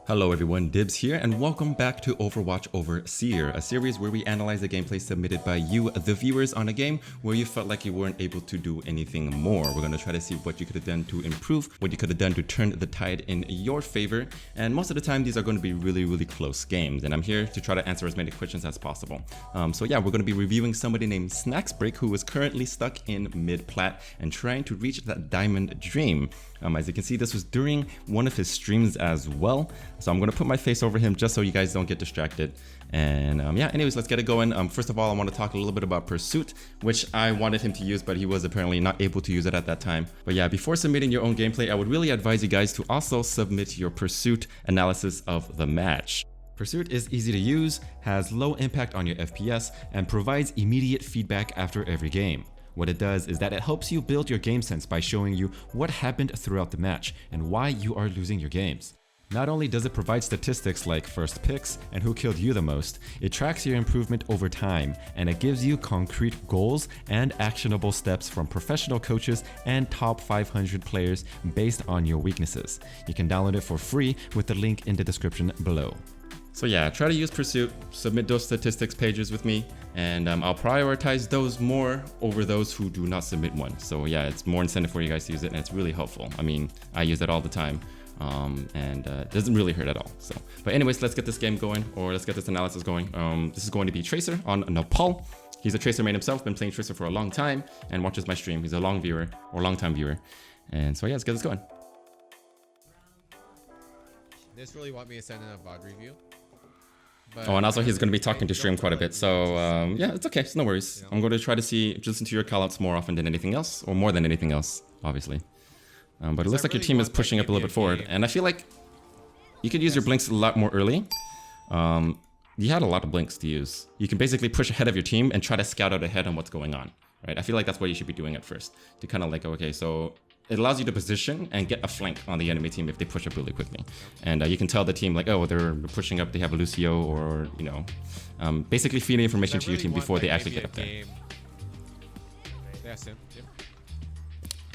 Hello everyone, Dibz here, and welcome back to Overwatch Overseer, a series where we analyze the gameplay submitted by you, the viewers, on a game where you felt like you weren't able to do anything more. We're going to try to see what you could have done to improve, what you could have done to turn the tide in your favor, and most of the time these are going to be really close games, and I'm here to try to answer as many questions as possible. So yeah, we're going to be reviewing somebody named Snaxbreak, who is currently stuck in mid-plat and trying to reach that diamond dream. As you can see, this was during one of his streams as well. So I'm going to put my face over him just so you guys don't get distracted. And yeah, anyways, let's get it going. First of all, I want to talk a little bit about Pursuit, which I wanted him to use, but he was apparently not able to use it at that time. But yeah, before submitting your own gameplay, I would really advise you guys to also submit your Pursuit analysis of the match. Pursuit is easy to use, has low impact on your FPS, and provides immediate feedback after every game. What it does is that it helps you build your game sense by showing you what happened throughout the match and why you are losing your games. Not only does it provide statistics like first picks and who killed you the most, it tracks your improvement over time, and it gives you concrete goals and actionable steps from professional coaches and top 500 players based on your weaknesses. You can download it for free with the link in the description below. So yeah, try to use Pursuit, submit those statistics pages with me, and I'll prioritize those more over those who do not submit one. So yeah, it's more incentive for you guys to use it, and it's really helpful. I mean, I use it all the time, and it doesn't really hurt at all. So, but anyways, let's get this game going, or let's get this analysis going. This is going to be TRACER on Nepal. He's a TRACER main himself, been playing TRACER for a long time, and watches my stream. He's a long time viewer. And so yeah, let's get this going. This really want me to send in a VOD review? Oh, and also he's going to be talking to stream quite a bit, so yeah, it's okay, it's no worries. I'm going to try to listen to your callouts more often than anything else, or more than anything else, obviously. But it looks like your team is pushing up a little bit forward, and I feel like you could use your blinks a lot more early. You had a lot of blinks to use. You can basically push ahead of your team and try to scout out ahead on what's going on, right? I feel like that's what you should be doing at first, to kind of like, okay, so it allows you to position and get a flank on the enemy team if they push up really quickly. And you can tell the team like, oh, they're pushing up, they have a Lucio, or, you know, basically feeding information to your team before they actually get up there.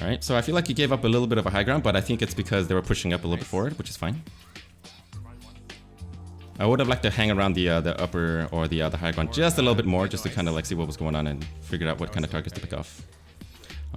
All right, so I feel like you gave up a little bit of a high ground, but I think it's because they were pushing up a little bit forward, which is fine. I would have liked to hang around the upper or the high ground just a little bit more, just to kind of like see what was going on and figure out what kind of targets to pick off.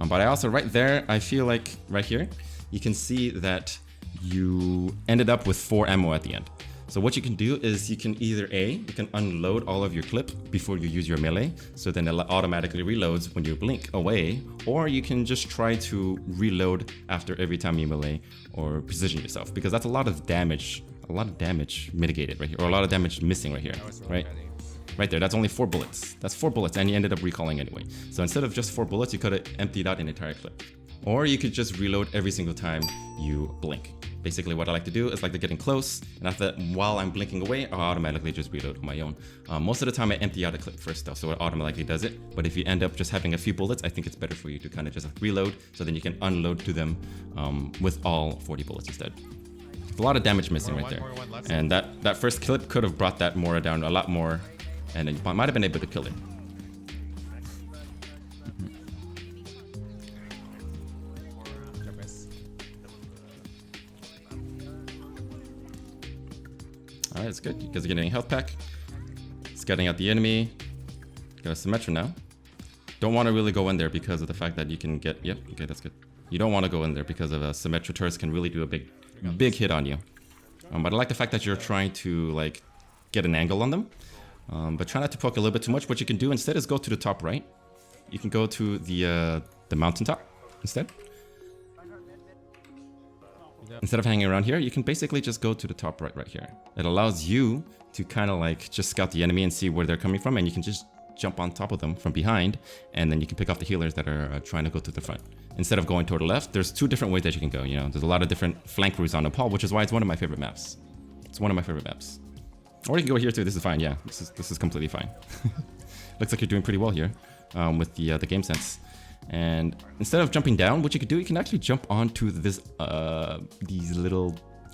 But I also, right there, I feel like right here, you can see that you ended up with 4 ammo at the end. So what you can do is you can either you can unload all of your clip before you use your melee, so then it automatically reloads when you blink away, or you can just try to reload after every time you melee or position yourself, because that's a lot of damage mitigated right here, or a lot of damage missing right here, right? Right there, that's only 4 bullets. That's 4 bullets, and you ended up recalling anyway. So instead of just 4 bullets, you could have emptied out an entire clip. Or you could just reload every single time you blink. Basically, what I like to do is like to getting close, and after that, while I'm blinking away, I'll automatically just reload on my own. Most of the time, I empty out a clip first though, so it automatically does it. But if you end up just having a few bullets, I think it's better for you to kind of just reload, so then you can unload to them with all 40 bullets instead. There's a lot of damage missing right there. And that first clip could have brought that Mora down a lot more, and you might have been able to kill it. Alright, it's good because you're getting a health pack. Scouting out the enemy. Got a Symmetra now. Don't want to really go in there because of the fact that you can get... Yep, okay, that's good. You don't want to go in there because of a Symmetra turret can really do a big hit on you. But I like the fact that you're trying to like get an angle on them. But try not to poke a little bit too much. What you can do instead is go to the top right. You can go to the mountaintop instead. Instead of hanging around here, you can basically just go to the top right here. It allows you to kind of like just scout the enemy and see where they're coming from, and you can just jump on top of them from behind, and then you can pick off the healers that are trying to go to the front. Instead of going toward the left, there's 2 different ways that you can go. You know, there's a lot of different flank routes on Nepal, which is why it's one of my favorite maps. It's one of my favorite maps. Or you can go here too. This is fine. Yeah, this is completely fine. Looks like you're doing pretty well here with the game sense. And instead of jumping down, what you could do, you can actually jump onto this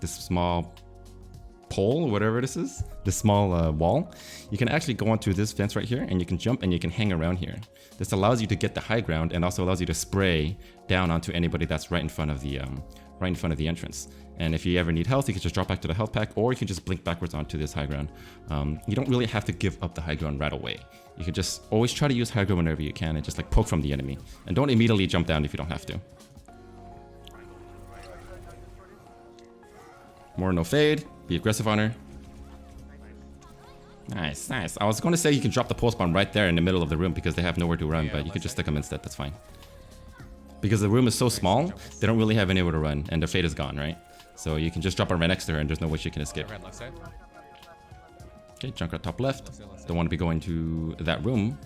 small pole, whatever this is, this small wall, you can actually go onto this fence right here and you can jump and you can hang around here. This allows you to get the high ground and also allows you to spray down onto anybody that's right in front of the entrance. And if you ever need health, you can just drop back to the health pack, or you can just blink backwards onto this high ground. You don't really have to give up the high ground right away. You can just always try to use high ground whenever you can and just like poke from the enemy. And don't immediately jump down if you don't have to. More no fade. Be aggressive on her. Nice, nice. I was going to say you can drop the pulse bomb right there in the middle of the room because they have nowhere to run, but you could just stick them instead. That's fine. Because the room is so small, they don't really have anywhere to run, and their fade is gone, right? So you can just drop her right next to her, and there's no way she can escape. Okay, Junkrat top left. Don't want to be going to that room.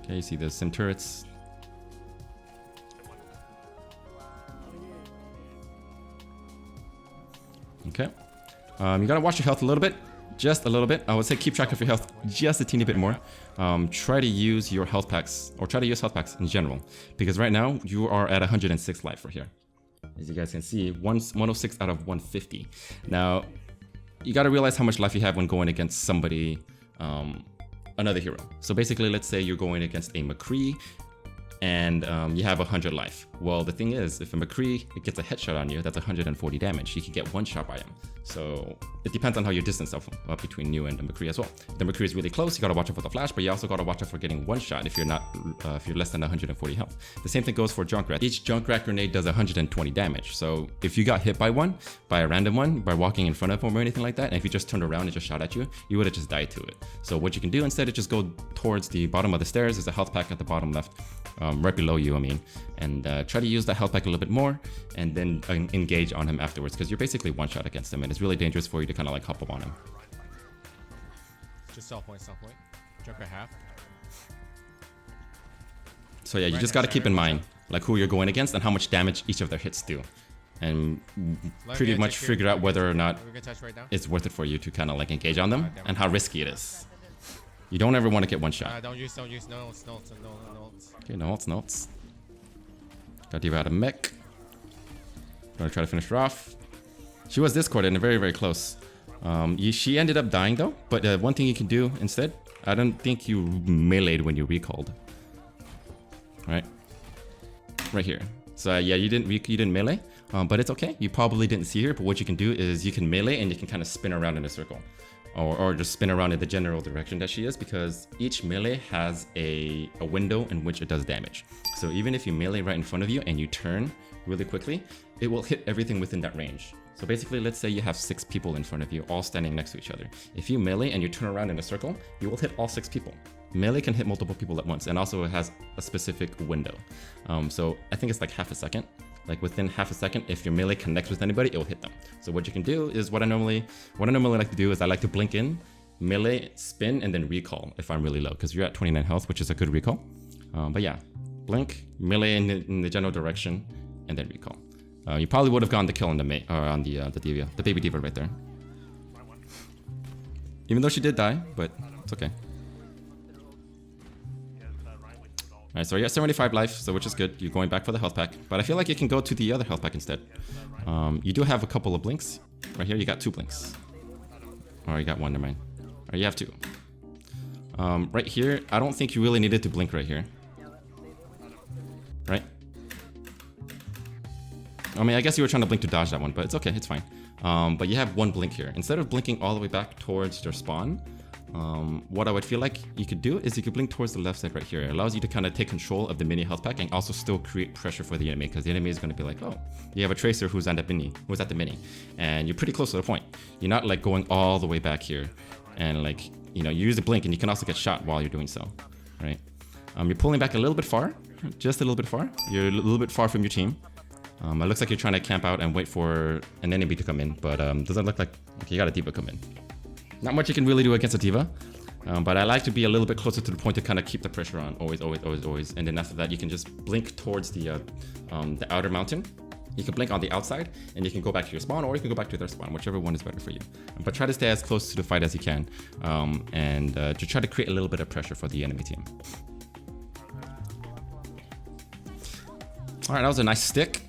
Okay, you see the sim turrets. Okay. You gotta watch your health a little bit. Just a little bit. I would say keep track of your health just a teeny bit more. Try to use your health packs, or try to use health packs in general. Because right now, you are at 106 life right here. As you guys can see, 106 out of 150. Now, you gotta realize how much life you have when going against somebody, another hero. So basically, let's say you're going against a McCree, and you have 100 life. Well, the thing is, if a McCree gets a headshot on you, that's 140 damage. You can get one shot by him. So it depends on how you distance yourself between you and the McCree as well. If the McCree is really close, you gotta watch out for the flash, but you also gotta watch out for getting one shot if you're not, if you're less than 140 health. The same thing goes for Junkrat. Each Junkrat grenade does 120 damage. So if you got hit by one, by a random one, by walking in front of him or anything like that, and if you just turned around and just shot at you, you would have just died to it. So what you can do instead is just go towards the bottom of the stairs. There's a health pack at the bottom left. Right below you, I mean, and try to use that health pack a little bit more, and then engage on him afterwards, because you're basically one shot against him, and it's really dangerous for you to kind of like hop up on him. Just self point. Jump at half. So yeah, you just got to keep in mind like who you're going against and how much damage each of their hits do, and pretty much figure out whether or not it's worth it for you to kind of like engage on them and how risky it is. You don't ever want to get one shot. Don't use notes. Okay, notes. Got Diva out of mech. Gonna try to finish her off. She was discorded and very, very close. She ended up dying though, but one thing you can do instead, I don't think you meleeed when you recalled. Right here. So yeah, you didn't melee, but it's okay. You probably didn't see her, but what you can do is you can melee and you can kind of spin around in a circle. Or just spin around in the general direction that she is, because each melee has a window in which it does damage. So even if you melee right in front of you and you turn really quickly, it will hit everything within that range. So basically, let's say you have 6 people in front of you, all standing next to each other. If you melee and you turn around in a circle, you will hit all 6 people. Melee can hit multiple people at once, and also it has a specific window. So I think it's like half a second. Like within half a second, if your melee connects with anybody, it will hit them. So what you can do is what I normally like to do is I like to blink in, melee, spin, and then recall if I'm really low, because you're at 29 health, which is a good recall. But yeah, blink, melee in the general direction, and then recall. You probably would have gotten the kill on the Diva, the baby Diva right there. Even though she did die, but it's okay. Alright, so you're at 75 life, so which is good. You're going back for the health pack, but I feel like you can go to the other health pack instead. You do have a couple of blinks. Right here, you got 2 blinks. Or you got 1, never mind. Or you have 2. Right here, I don't think you really needed to blink right here. Right? I mean, I guess you were trying to blink to dodge that one, but it's okay, it's fine. But you have 1 blink here. Instead of blinking all the way back towards their spawn, what I would feel like you could do is you could blink towards the left side right here. It allows you to kind of take control of the mini health pack and also still create pressure for the enemy, because the enemy is going to be like, oh, you have a tracer who's at the mini, and you're pretty close to the point. You're not like going all the way back here, and like, you know, you use the blink and you can also get shot while you're doing so, right? You're pulling back a little bit far, just a little bit far. You're a little bit far from your team. It looks like you're trying to camp out and wait for an enemy to come in, but doesn't look like, okay, you got a Diva come in. Not much you can really do against a Diva, but I like to be a little bit closer to the point to kind of keep the pressure on, always. And then after that, you can just blink towards the outer mountain. You can blink on the outside, and you can go back to your spawn, or you can go back to their spawn, whichever one is better for you. But try to stay as close to the fight as you can, and to try to create a little bit of pressure for the enemy team. All right, that was a nice stick.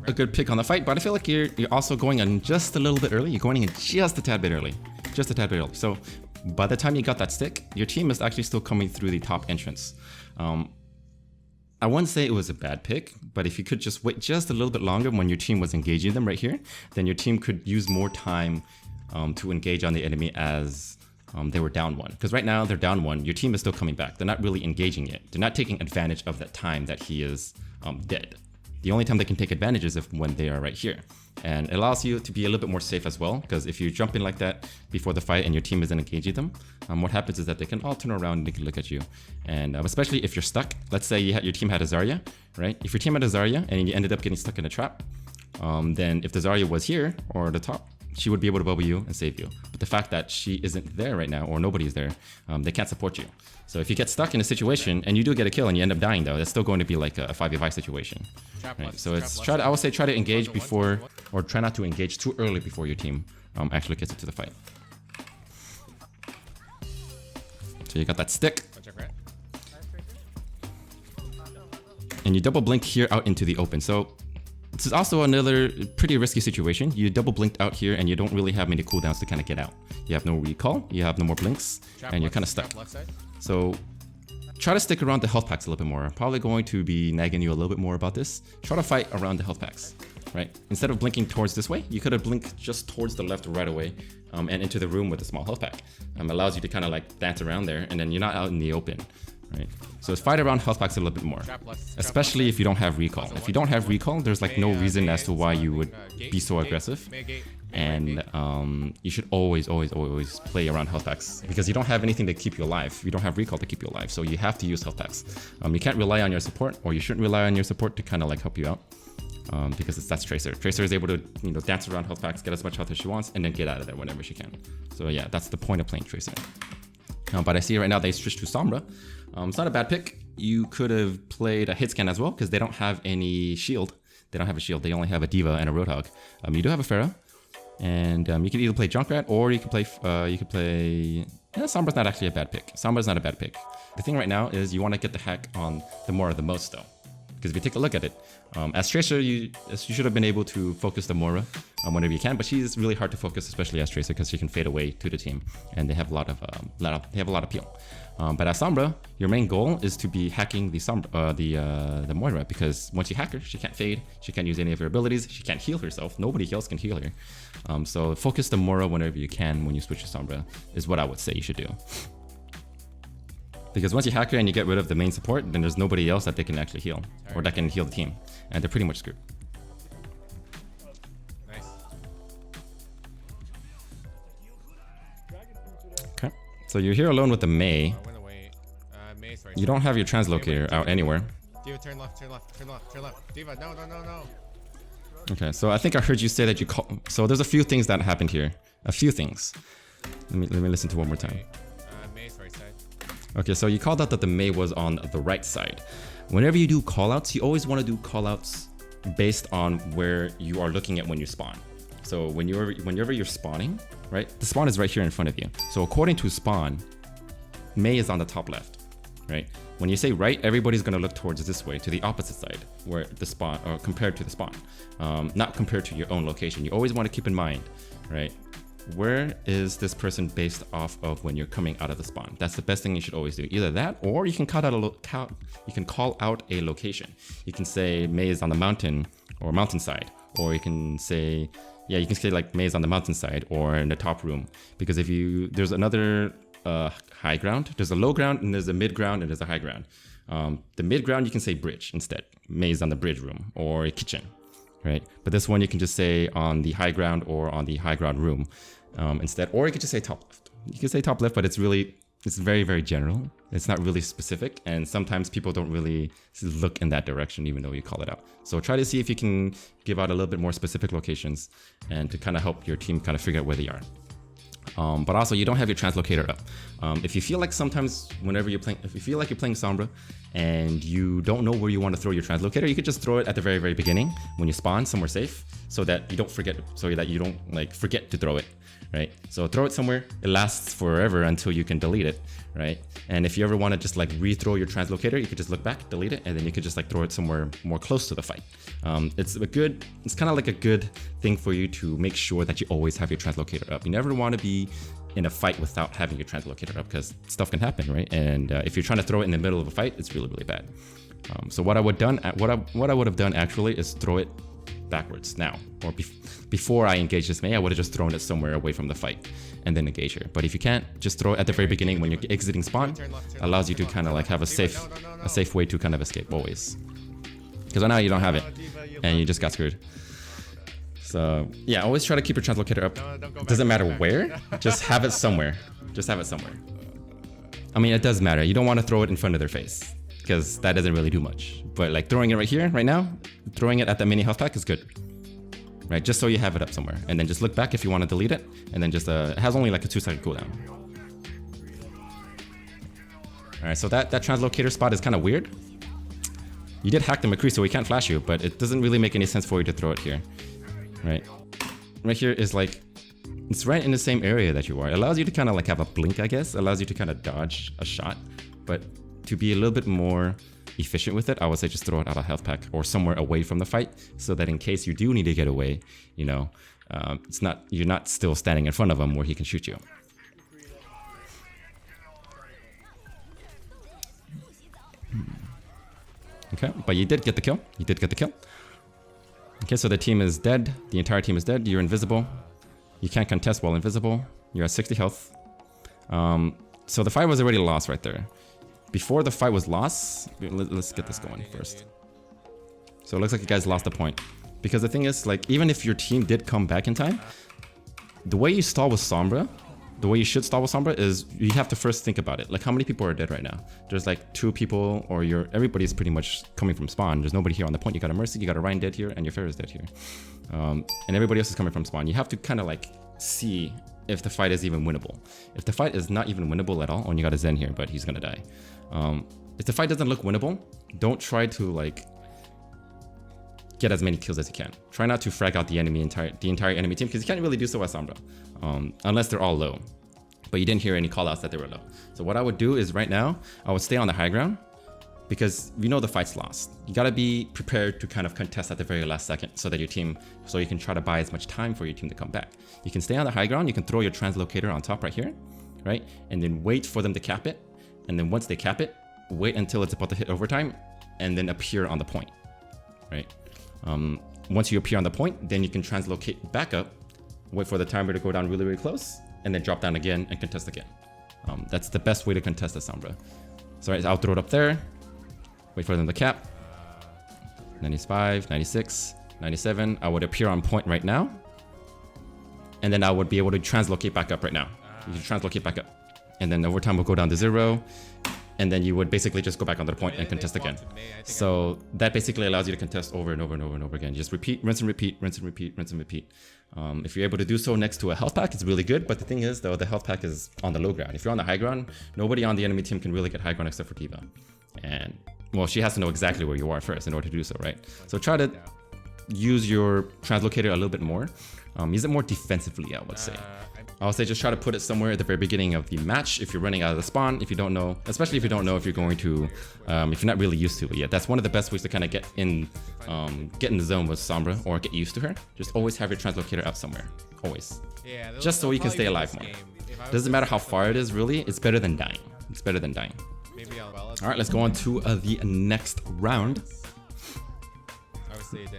a good pick on the fight, but I feel like you're also going in just a little bit early. You're going in just a tad bit early. Just a tad bit early. So by the time you got that stick, your team is actually still coming through the top entrance. I wouldn't say it was a bad pick, but if you could just wait just a little bit longer when your team was engaging them right here, then your team could use more time to engage on the enemy as they were down 1. Because right now they're down 1, your team is still coming back. They're not really engaging it. They're not taking advantage of that time that he is dead. The only time they can take advantage is when they are right here. And it allows you to be a little bit more safe as well, because if you jump in like that before the fight and your team isn't engaging them, what happens is that they can all turn around and they can look at you. And especially if you're stuck, let's say your team had a Zarya, right? If your team had a Zarya and you ended up getting stuck in a trap, then if the Zarya was here or the top, she would be able to bubble you and save you. But the fact that she isn't there right now, or nobody's there, they can't support you. So if you get stuck in a situation and you do get a kill and you end up dying though, that's still going to be like a 5v5 situation. Right? So it's I would say try to engage before, or try not to engage too early before your team actually gets into the fight. So you got that stick. And you double blink here out into the open. So this is also another pretty risky situation. You double blinked out here and you don't really have many cooldowns to kind of get out. You have no recall, you have no more blinks, and you're kind of stuck. So try to stick around the health packs a little bit more. I'm probably going to be nagging you a little bit more about this. Try to fight around the health packs, right? Instead of blinking towards this way, you could have blinked just towards the left right away and into the room with a small health pack. Allows you to kind of like dance around there, and then you're not out in the open. Right. So fight around health packs a little bit more, especially if you don't have recall. If you don't have recall, there's like no reason as to why you would be so aggressive. And you should always play around health packs, because you don't have anything to keep you alive. You don't have recall to keep you alive, so you have to use health packs. You can't rely on your support, or you shouldn't rely on your support to kind of like help you out, because that's TRACER. TRACER is able to dance around health packs, get as much health as she wants, and then get out of there whenever she can. So yeah, that's the point of playing TRACER. But I see right now they switched to Sombra. It's not a bad pick. You could have played a hit scan as well, because they don't have any shield. They don't have a shield. They only have a Diva and a Roadhog. You do have a Pharah, and you can either play Junkrat or you can play. Sombra's not actually a bad pick. Sombra's not a bad pick. The thing right now is you want to get the hack on the Moira the most though, because if you take a look at it, as TRACER, you should have been able to focus the Moira whenever you can, but she's really hard to focus, especially as TRACER, because she can fade away to the team, and they have a lot of appeal. But as Sombra, your main goal is to be hacking the Moira, because once you hack her, she can't fade, she can't use any of her abilities, she can't heal herself. Nobody else can heal her. So focus the Moira whenever you can when you switch to Sombra is what I would say you should do. Because once you hack her and you get rid of the main support, then there's nobody else that they can actually heal, or that can heal the team, and they're pretty much screwed. Nice. Okay, so you're here alone with the Mei. You don't have your translocator out anywhere. Diva, turn left, turn left, turn left, turn left. Diva, no. Okay, so I think I heard you say that you call. So there's a few things that happened here. A few things. Let me listen to one more time. Mei's right side. Okay, so you called out that the Mei was on the right side. Whenever you do callouts, you always want to do callouts based on where you are looking at when you spawn. So whenever you're spawning, right? The spawn is right here in front of you. So according to spawn, Mei is on the top left, right? When you say right, everybody's going to look towards this way, to the opposite side, where the spawn, or compared to the spawn, not compared to your own location. You always want to keep in mind, right? Where is this person based off of when you're coming out of the spawn? That's the best thing you should always do. Either that, or you can call out a location. You can say Mei is on the mountain or mountainside, or you can say, yeah, you can say like Mei is on the mountainside or in the top room. Because if there's another high ground, there's a low ground, and there's a mid ground, and there's a high ground. The mid ground, you can say bridge instead. Mei is on the bridge room or kitchen. Right, but this one you can just say on the high ground or on the high ground room instead, or you could just say top left. You can say top left, but it's very, very general. It's not really specific, and sometimes people don't really look in that direction even though you call it out. So try to see if you can give out a little bit more specific locations and to kind of help your team kind of figure out where they are. But also you don't have your translocator up. If you feel like sometimes whenever you're playing, if you feel like you're playing Sombra and you don't know where you want to throw your translocator, you could just throw it at the very, very beginning when you spawn somewhere safe, so that you don't forget, like forget to throw it. right? So throw it somewhere. It lasts forever until you can delete it, right? And if you ever want to just like rethrow your translocator, you could just look back, delete it, and then you could just like throw it somewhere more close to the fight. It's kind of like a good thing for you to make sure that you always have your translocator up. You never want to be in a fight without having your translocator up, because stuff can happen, right? And if you're trying to throw it in the middle of a fight, it's really, really bad. So what I would have done actually is throw it backwards now, or before I engage this Mei, I would have just thrown it somewhere away from the fight and then engage her. But if you can't, just throw it at the very beginning when you're exiting spawn. Allows you to kind of like have a safe way to kind of escape always. Because right now you don't have it and you just got screwed. So yeah, always try to keep your translocator up. Doesn't matter where, just have it somewhere. Just have it somewhere. I mean, it does matter. You don't want to throw it in front of their face, because that doesn't really do much. But like throwing it right here, right now, throwing it at the mini health pack is good, right? Just so you have it up somewhere, and then just look back if you want to delete it, and then just it has only like a 2-second cooldown. All right, so that translocator spot is kind of weird. You did hack the McCree, so we can't flash you, but it doesn't really make any sense for you to throw it here, right? Right here is like, it's right in the same area that you are. It allows you to kind of like have a blink, I guess. It allows you to kind of dodge a shot, but to be a little bit more efficient with it, I would say just throw it out of health pack or somewhere away from the fight, so that in case you do need to get away, you know, you're not still standing in front of him where he can shoot you. Okay, but you did get the kill. You did get the kill. Okay, so the team is dead. The entire team is dead. You're invisible. You can't contest while invisible. You're at 60 health. So the fight was already lost right there. Before the fight was lost, let's get this going first. So it looks like you guys lost the point. Because the thing is, like, even if your team did come back in time, the way you stall with Sombra, the way you should stall with Sombra is you have to first think about it. Like, how many people are dead right now? There's like 2 people, or everybody's pretty much coming from spawn. There's nobody here on the point. You got a Mercy, you got a Ryan dead here, and your Pharah is dead here. And everybody else is coming from spawn. You have to kind of like see if the fight is even winnable. If the fight is not even winnable at all, and you got a Zen here, but he's gonna die. If the fight doesn't look winnable, don't try to like get as many kills as you can. Try not to frag out the entire enemy team, because you can't really do so as Sombra, unless they're all low. But you didn't hear any callouts that they were low. So what I would do is right now, I would stay on the high ground, because you know the fight's lost. You gotta be prepared to kind of contest at the very last second, so that you can try to buy as much time for your team to come back. You can stay on the high ground. You can throw your translocator on top right here, right? And then wait for them to cap it. And then once they cap it, wait until it's about to hit overtime, and then appear on the point, right? Once you appear on the point, then you can translocate back up, wait for the timer to go down really, really close, and then drop down again and contest again. That's the best way to contest the Sombra. So I'll throw it up there, wait for them to cap. 95, 96, 97. I would appear on point right now, and then I would be able to translocate back up right now. You can translocate back up, and then overtime will go down to 0, and then you would basically just go back onto the point and contest again. So that basically allows you to contest over and over and over and over again. Just repeat, rinse and repeat, rinse and repeat, rinse and repeat. If you're able to do so next to a health pack, it's really good. But the thing is, though, the health pack is on the low ground. If you're on the high ground, nobody on the enemy team can really get high ground except for D.Va. And, well, she has to know exactly where you are first in order to do so, right? So try to use your translocator a little bit more. Use it more defensively, I would say. I would say just try to put it somewhere at the very beginning of the match if you're running out of the spawn, if you don't know, especially if you don't know if you're going to, if you're not really used to it yet. That's one of the best ways to kind of get in the zone with Sombra, or get used to her. Just always have your translocator out somewhere, always. Yeah, just so you can stay alive more. Doesn't matter how far it is, really. It's better than dying. It's better than dying. All right, let's go on to the next round.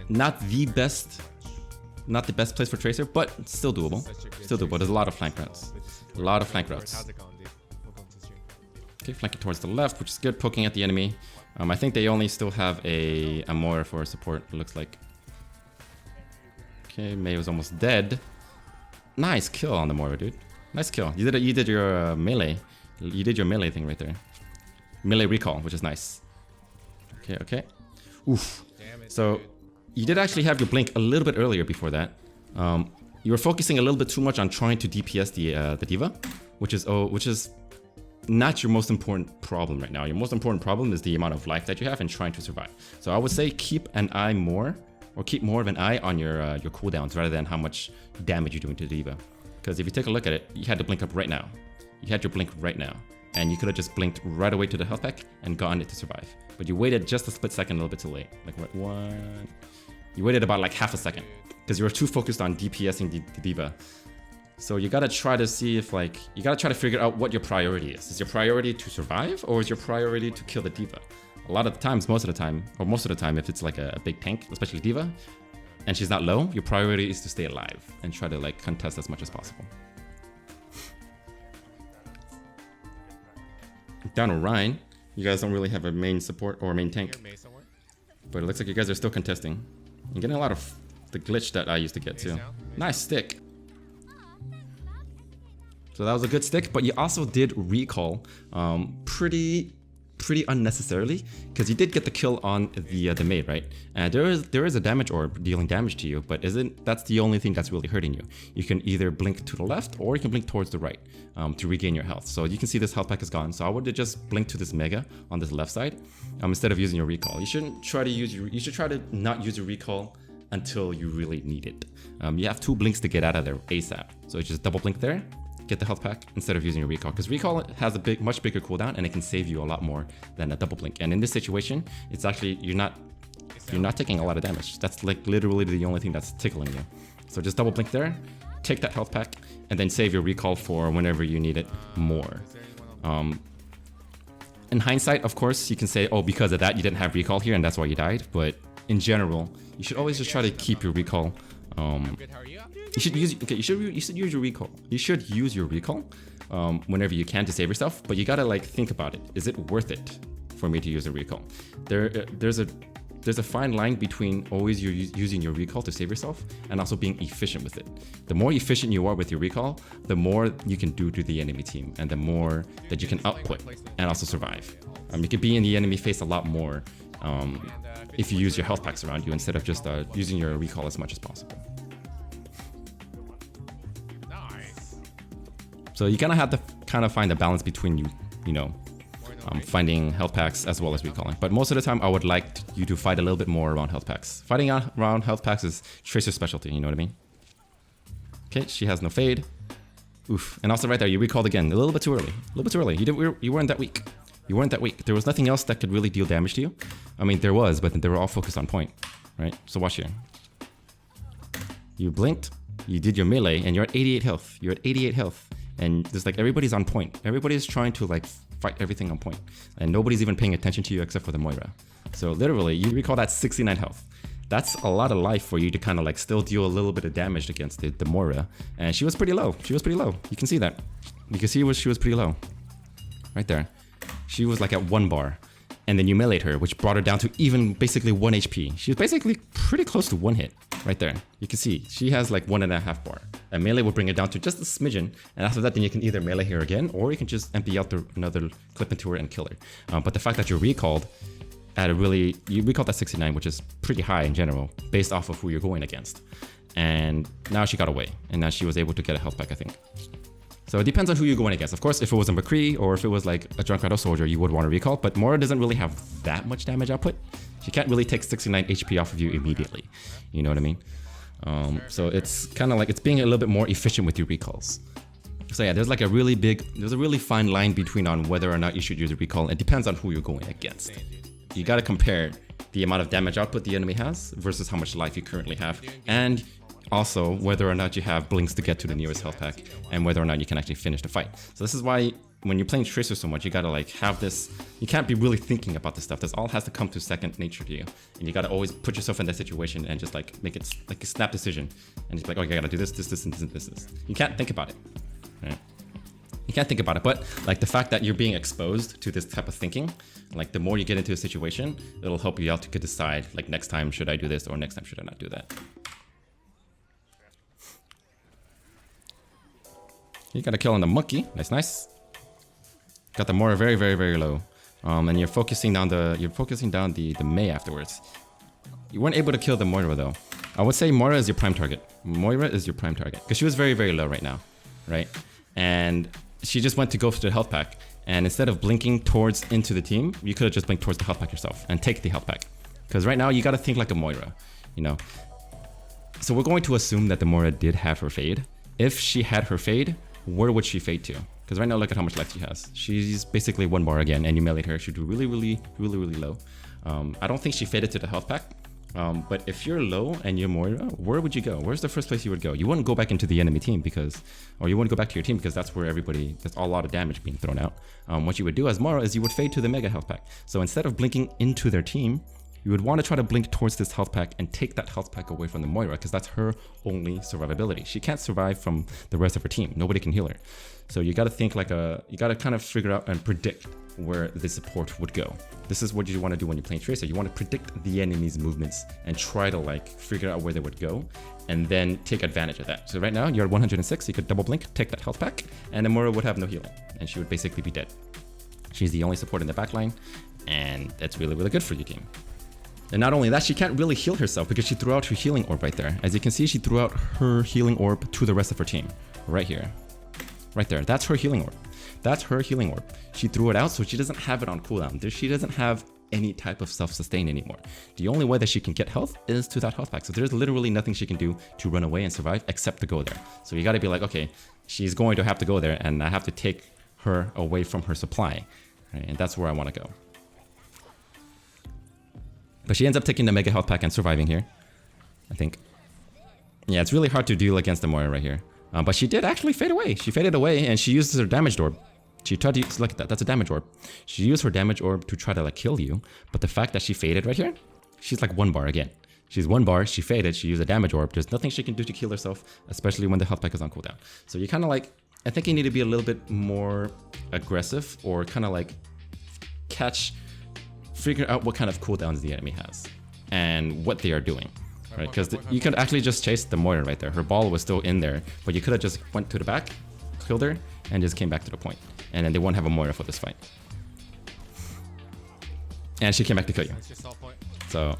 Not the best place for Tracer, but still doable. Still doable. There's a lot of flank routes. A lot of flank routes. Okay, flanking towards the left, which is good. Poking at the enemy. I think they only still have a Moira for support, it looks like. Okay, Mei was almost dead. Nice kill on the Moira, dude. Nice kill. You did your melee. You did your melee thing right there. Melee recall, which is nice. Okay, okay. Oof. So you did actually have your blink a little bit earlier before that. You were focusing a little bit too much on trying to DPS the D.Va, which is not your most important problem right now. Your most important problem is the amount of life that you have and trying to survive. So I would say keep more of an eye on your cooldowns rather than how much damage you're doing to the D.Va. Because if you take a look at it, you had to blink up right now. You had your blink right now. And you could have just blinked right away to the health pack and gotten it to survive. But you waited just a split second, a little bit too late. Like what? One. You waited about like half a second because you were too focused on DPSing the D.Va. So you gotta try to see if like, you gotta try to figure out what your priority is. Is your priority to survive or is your priority to kill the D.Va? A lot of the times, most of the time, if it's like a big tank, especially D.Va, and she's not low, your priority is to stay alive and try to like contest as much as possible. Down to Ryan, you guys don't really have a main support or main tank, but it looks like you guys are still contesting. You're getting a lot of the glitch that I used to get too. Nice stick. So that was a good stick, but you also did recall pretty unnecessarily, because you did get the kill on the maid, right? And there is a damage orb dealing damage to you, but that's the only thing that's really hurting you. You can either blink to the left or you can blink towards the right to regain your health. So you can see this health pack is gone. So I would have just blinked to this mega on this left side instead of using your recall. You shouldn't try to you should try to not use your recall until you really need it. You have 2 blinks to get out of there ASAP. So you just double blink there, get the health pack instead of using your recall, because recall has a much bigger cooldown and it can save you a lot more than a double blink. And in this situation, it's actually you're not taking a lot of damage. That's like literally the only thing that's tickling you. So just double blink there, take that health pack, and then save your recall for whenever you need it more. In hindsight, of course, you can say, oh, because of that you didn't have recall here and that's why you died. But in general, you should always just try to keep your recall. You should use your recall. You should use your recall whenever you can to save yourself, but you gotta like think about it. Is it worth it for me to use a recall? There's a fine line between always using your recall to save yourself and also being efficient with it. The more efficient you are with your recall, the more you can do to the enemy team and the more that you can output and also survive. You can be in the enemy face a lot more if you use your health packs around you instead of just using your recall as much as possible. So you kind of have to find a balance between finding health packs as well as recalling. But most of the time, I would like you to fight a little bit more around health packs. Fighting around health packs is TRACER's specialty, you know what I mean? Okay, she has no fade. Oof. And also right there, you recalled again, a little bit too early. A little bit too early. You weren't that weak. You weren't that weak. There was nothing else that could really deal damage to you. I mean, there was, but they were all focused on point, right? So watch here. You blinked, you did your melee, and you're at 88 health. You're at 88 health. And there's like, everybody's on point. Everybody's trying to like fight everything on point. And nobody's even paying attention to you except for the Moira. So literally, you recall that 69 health. That's a lot of life for you to kind of like still deal a little bit of damage against the Moira. And she was pretty low. She was pretty low. You can see that. You can see she was pretty low. Right there. She was like at 1 bar. And then you meleeed her, which brought her down to even basically 1 HP. She was basically pretty close to 1 hit. Right there. You can see she has like 1.5 bar. And melee will bring it down to just a smidgen. And after that, then you can either melee her again, or you can just empty out another clip into her and kill her. But the fact that you recalled at 69, which is pretty high in general, based off of who you're going against. And now she got away. And now she was able to get a health pack, I think. So it depends on who you're going against. Of course, if it was a McCree or if it was like a Junkratio soldier, you would want to recall. But Moira doesn't really have that much damage output. She can't really take 69 HP off of you immediately. You know what I mean? So it's kind of like it's being a little bit more efficient with your recalls. So yeah, there's a really fine line between on whether or not you should use a recall. It depends on who you're going against. You got to compare the amount of damage output the enemy has versus how much life you currently have, and also whether or not you have blinks to get to the nearest health pack, and whether or not you can actually finish the fight. So this is why when you're playing TRACER so much, you gotta like have this, you can't be really thinking about this stuff. This all has to come to second nature to you. And you gotta always put yourself in that situation and just like make it like a snap decision. And just like, okay, I gotta do this, and this. You can't think about it, right? You can't think about it, but like the fact that you're being exposed to this type of thinking, like the more you get into a situation, it'll help you out to decide like next time should I do this or next time should I not do that. You got a kill on the monkey. Nice. Got the Moira very, very, very low. And you're focusing down the Mei afterwards. You weren't able to kill the Moira though. I would say Moira is your prime target. Moira is your prime target. Because she was very, very low right now. Right? And she just went to go for the health pack. And instead of blinking towards into the team, you could have just blinked towards the health pack yourself and take the health pack. Because right now you gotta think like a Moira, you know. So we're going to assume that the Moira did have her fade. if she had her fade, where would she fade to? Because right now, look at how much life she has. She's basically 1 bar again, and you meleeed her. She'd do really, really, really, really low. I don't think she faded to the health pack. But if you're low and you're Moira, where would you go? Where's the first place you would go? You wouldn't go back into the enemy team or you wouldn't go back to your team because that's where there's a lot of damage being thrown out. What you would do as Moira is you would fade to the mega health pack. So instead of blinking into their team, you would want to try to blink towards this health pack and take that health pack away from the Moira because that's her only survivability. She can't survive from the rest of her team. Nobody can heal her. So you got to think you got to kind of figure out and predict where the support would go. This is what you want to do when you're playing Tracer. You want to predict the enemy's movements and try to figure out where they would go and then take advantage of that. So right now you're at 106, you could double blink, take that health pack, and then Moira would have no healing and she would basically be dead. She's the only support in the backline and that's really, really good for your team. And not only that, she can't really heal herself because she threw out her healing orb right there. As you can see, she threw out her healing orb to the rest of her team. Right here. Right there. That's her healing orb. That's her healing orb. She threw it out, so she doesn't have it on cooldown. She doesn't have any type of self-sustain anymore. The only way that she can get health is to that health pack. So there's literally nothing she can do to run away and survive except to go there. So you gotta be like, okay, she's going to have to go there and I have to take her away from her supply. Right? And that's where I want to go. But she ends up taking the mega health pack and surviving here, I think. Yeah, it's really hard to deal against the Moira right here. But she did actually fade away. She faded away and she used her damage orb. She tried to use, look at that, that's a damage orb. She used her damage orb to try to kill you. But the fact that she faded right here, she's 1 bar again. She's 1 bar, she faded, she used a damage orb. There's nothing she can do to kill herself, especially when the health pack is on cooldown. So you kind of I think you need to be a little bit more aggressive or kind of figure out what kind of cooldowns the enemy has and what they are doing, right? Because you could actually just chase the Moira right there. Her ball was still in there, but you could have just went to the back, killed her, and just came back to the point. And then they won't have a Moira for this fight. And she came back to kill you. So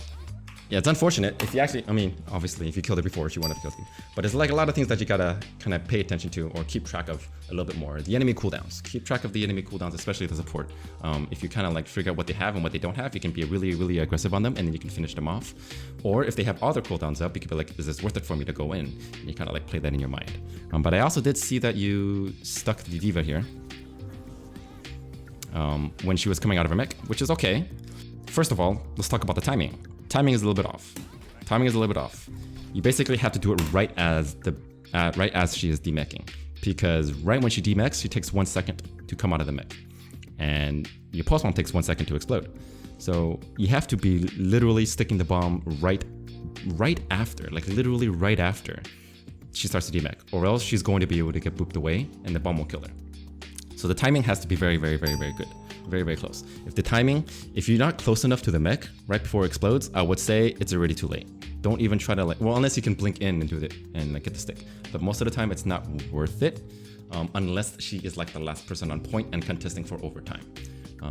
yeah, it's unfortunate. If you actually, obviously, if you killed her before, she wouldn't have killed you. But it's a lot of things that you gotta kind of pay attention to or keep track of a little bit more. The enemy cooldowns. Keep track of the enemy cooldowns, especially the support. If you kind of figure out what they have and what they don't have, you can be really, really aggressive on them and then you can finish them off. Or if they have other cooldowns up, you can be like, is this worth it for me to go in? And you kind of play that in your mind. But I also did see that you stuck the diva here when she was coming out of her mech, which is okay. First of all, let's talk about the timing. Timing is a little bit off. Timing is a little bit off. You basically have to do it right as she is demeching, because right when she demechs, she takes 1 second to come out of the mech, and your pulse bomb takes 1 second to explode. So you have to be literally sticking the bomb right after, literally right after she starts to demech, or else she's going to be able to get booped away, and the bomb will kill her. So the timing has to be very, very, very, very good. Very, very close. If you're not close enough to the mech right before it explodes, I would say it's already too late. Don't even try to well, unless you can blink in and do it and get the stick. But most of the time, it's not worth it unless she is the last person on point and contesting for overtime.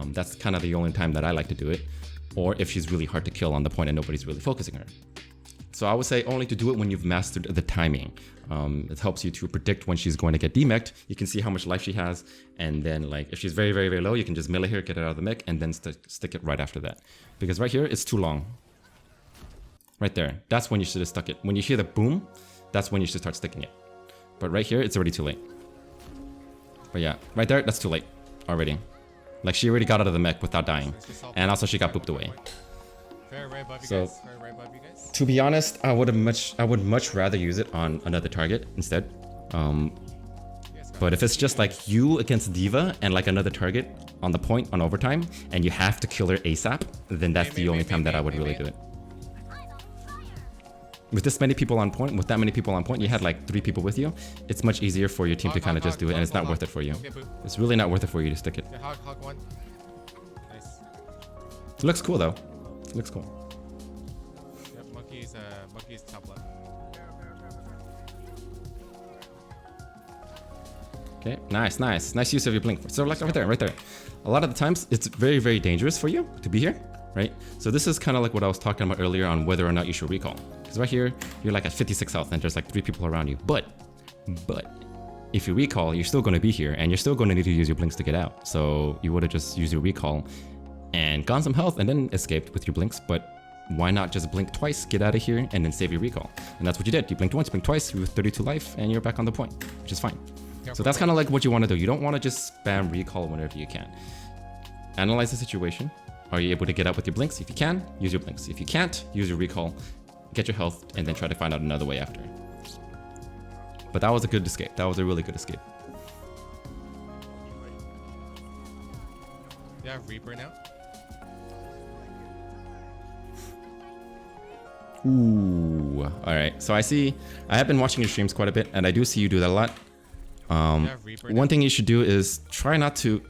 That's kind of the only time that I like to do it. Or if she's really hard to kill on the point and nobody's really focusing her. So I would say only to do it when you've mastered the timing. It helps you to predict when she's going to get demeched. You can see how much life she has, and then if she's very, very, very low, you can just melee her, get her out of the mech, and then stick it right after that. Because right here, it's too long. Right there, that's when you should have stuck it. When you hear the boom, that's when you should start sticking it. But right here, it's already too late. But yeah, right there, that's too late already. She already got out of the mech without dying, and also she got booped away. So, to be honest, I would much rather use it on another target instead. But if it's just you against Diva and another target on the point on overtime, and you have to kill her ASAP, then that's the only time that I would really do it. With this many people on point, you had 3 people with you, it's much easier for your team to kind of just do it, and it's not worth it for you. It's really not worth it for you to stick it. It looks cool though. It looks cool. Yep, monkey's top left. Okay, nice use of your blink. So right there. A lot of the times it's very, very dangerous for you to be here, right? So this is kind of what I was talking about earlier on whether or not you should recall. Because right here, you're at 56 health and there's 3 people around you. But if you recall, you're still going to be here and you're still going to need to use your blinks to get out. So you would have just used your recall and gone some health and then escaped with your blinks, but why not just blink twice, get out of here, and then save your recall? And that's what you did. You blinked once, blinked twice, with 32 life, and you're back on the point, which is fine. So that's kind of like what you want to do. You don't want to just spam recall whenever you can. Analyze the situation. Are you able to get out with your blinks? If you can, use your blinks. If you can't, use your recall, get your health, and then try to find out another way after. But that was a good escape. That was a really good escape. You have Reaper now? Ooh. Alright, so I have been watching your streams quite a bit, and I do see you do that a lot. One thing you should do is try to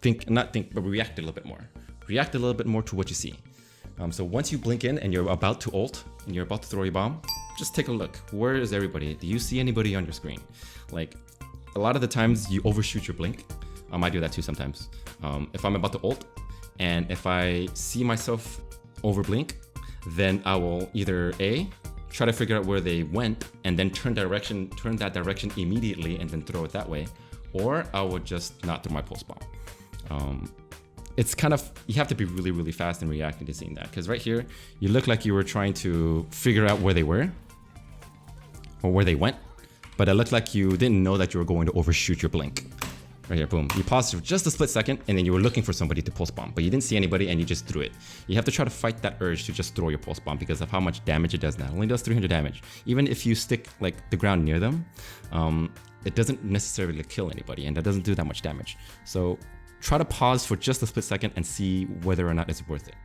react a little bit more. React a little bit more to what you see. So once you blink in and you're about to ult, and you're about to throw your bomb, just take a look. Where is everybody? Do you see anybody on your screen? Like, a lot of the times you overshoot your blink. I do that too sometimes. If I'm about to ult, and if I see myself over blink, then I will either A, try to figure out where they went, and then turn that direction immediately, and then throw it that way, or I will just not throw my pulse bomb. It's kind of, you have to be really, really fast in reacting to seeing that, because right here, you look like you were trying to figure out where they were, or where they went, but it looked like you didn't know that you were going to overshoot your blink. Right here, boom. You paused for just a split second, and then you were looking for somebody to pulse bomb, but you didn't see anybody, and you just threw it. You have to try to fight that urge to just throw your pulse bomb because of how much damage it does now. It only does 300 damage. Even if you stick like the ground near them, it doesn't necessarily kill anybody, and that doesn't do that much damage. So try to pause for just a split second and see whether or not it's worth it.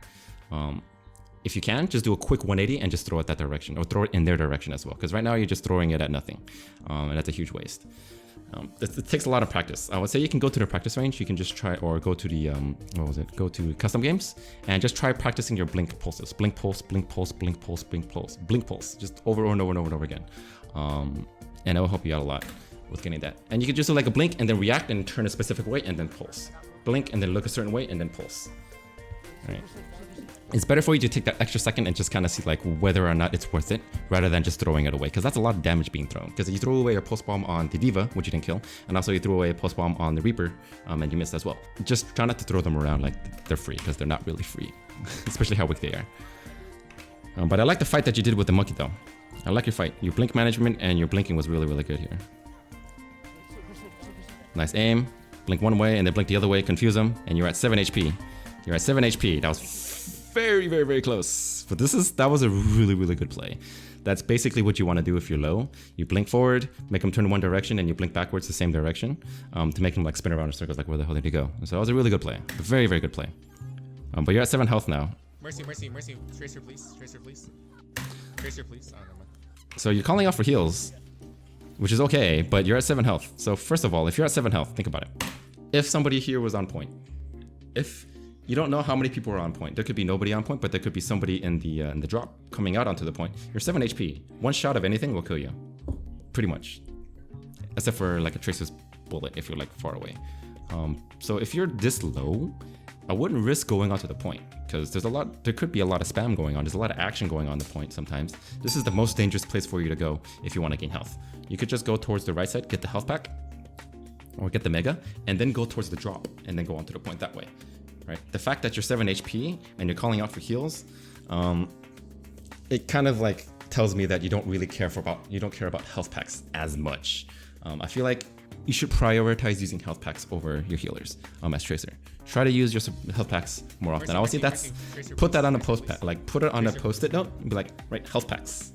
If you can, just do a quick 180 and just throw it that direction, or throw it in their direction as well, because right now you're just throwing it at nothing, and that's a huge waste. It takes a lot of practice. I would say you can go to the practice range. You can just try, or go to the go to custom games and just try practicing your blink pulses. Blink pulse, blink pulse, blink pulse, blink pulse, blink pulse, just over and over and over and over again. And it will help you out a lot with getting that. And you can just do like a blink and then react and turn a specific way and then pulse. Blink and then look a certain way and then pulse. All right. It's better for you to take that extra second and just kind of see like whether or not it's worth it, rather than just throwing it away, because that's a lot of damage being thrown. Because you throw away a pulse bomb on the Diva, which you didn't kill, and also you threw away a pulse bomb on the Reaper, and you missed as well. Just try not to throw them around like they're free, because they're not really free, especially how weak they are. But I like the fight that you did with the monkey though. I like your fight. Your blink management and your blinking was really, really good here. Nice aim. Blink one way and then blink the other way, confuse them, and you're at 7 HP. You're at 7 HP. That was very, very, very close. But that was a really, really good play. That's basically what you want to do if you're low. You blink forward, make them turn one direction, and you blink backwards the same direction, to make them like spin around in circles, like where the hell did he go? So that was a really good play. A very, very good play. But you're at 7 health now. Mercy. Tracer, please. Tracer, please. Tracer, please. Oh, never mind. So you're calling out for heals, which is okay, but you're at 7 health. So first of all, if you're at 7 health, think about it. If somebody here was on point, if you don't know how many people are on point, there could be nobody on point, but there could be somebody in the drop coming out onto the point. You're 7 HP. One shot of anything will kill you, pretty much, except for like a Tracer's bullet if you're like far away. So if you're this low, I wouldn't risk going onto the point, because there could be a lot of spam going on. There's a lot of action going on the point sometimes. This is the most dangerous place for you to go if you want to gain health. You could just go towards the right side, get the health pack, or get the mega, and then go towards the drop, and then go onto the point that way. Right? The fact that you're 7 HP and you're calling out for heals, it kind of like tells me that you don't really care about health packs as much. I feel like you should prioritize using health packs over your healers as Tracer. Try to use your health packs more often. I would say put that on a put it on a post-it note and be like, right, health packs.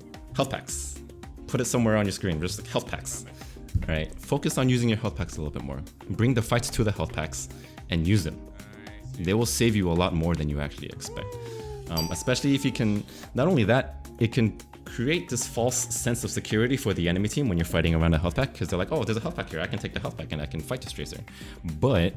Put it somewhere on your screen, just like health packs. All right, focus on using your health packs a little bit more. Bring the fights to the health packs and use them. They will save you a lot more than you actually expect. Especially if you can, not only that, it can create this false sense of security for the enemy team when you're fighting around a health pack, because they're like, oh, there's a health pack here, I can take the health pack and I can fight this Tracer. But